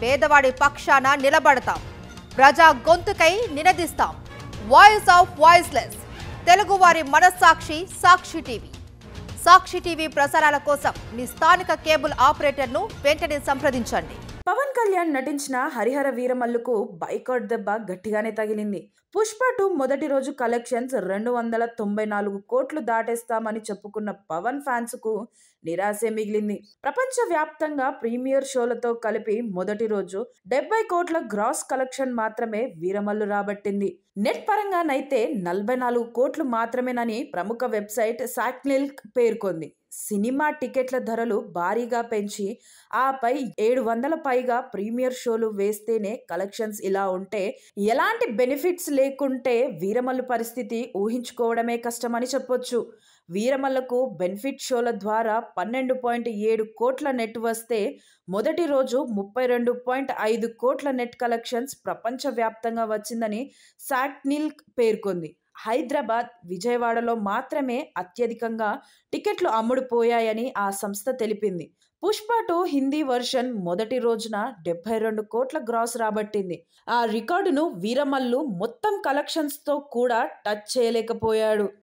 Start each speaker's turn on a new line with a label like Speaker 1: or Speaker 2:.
Speaker 1: పేదవాడి పక్షాన నిలబడతాం, ప్రజా గొంతుకై నినదిస్తాం. వాయిస్ ఆఫ్ వాయిస్లెస్, తెలుగువారి మనస్సాక్షి సాక్షి టీవీ. సాక్షి టీవీ ప్రసారాల కోసం మీ స్థానిక కేబుల్ ఆపరేటర్ను వెంటనే సంప్రదించండి.
Speaker 2: పవన్ కళ్యాణ్ నటించిన హరిహర వీరమల్లుకు బైకాట్ దెబ్బ గట్టిగానే తగిలింది. పుష్ప 2 మొదటి రోజు కలెక్షన్స్ 294 కోట్లు దాటేస్తామని చెప్పుకున్న పవన్ ఫ్యాన్స్ కు నిరాశే మిగిలింది. ప్రపంచ వ్యాప్తంగా ప్రీమియర్ షోలతో కలిపి మొదటి రోజు 70 కోట్ల గ్రాస్ కలెక్షన్ మాత్రమే వీరమల్లు రాబట్టింది. నెట్ పరంగానైతే 44 కోట్లు మాత్రమేనని ప్రముఖ వెబ్సైట్ సాక్నిల్ పేర్కొంది. సినిమా టికెట్ల ధరలు భారీగా పెంచి ఆపై 700 పైగా ప్రీమియర్ షోలు వేస్తేనే కలెక్షన్స్ ఇలా ఉంటే, ఎలాంటి బెనిఫిట్స్ లేకుంటే వీరమల్లు పరిస్థితి ఊహించుకోవడమే కష్టమని చెప్పొచ్చు. వీరమల్లకు బెనిఫిట్ షోల ద్వారా 12.7 కోట్ల నెట్ వస్తే మొదటి రోజు 32.5 కోట్ల నెట్ కలెక్షన్స్ ప్రపంచవ్యాప్తంగా వచ్చిందని సాక్నిల్ పేర్కొంది. హైదరాబాద్, విజయవాడలో మాత్రమే అత్యధికంగా టికెట్లు అమ్ముడుపోయాయని ఆ సంస్థ తెలిపింది. పుష్ప 2 హిందీ వర్షన్ మొదటి రోజున 72 కోట్ల గ్రాస్ రాబట్టింది. ఆ రికార్డును వీరమల్లు మొత్తం కలెక్షన్స్ తో కూడా టచ్ చేయలేకపోయాడు.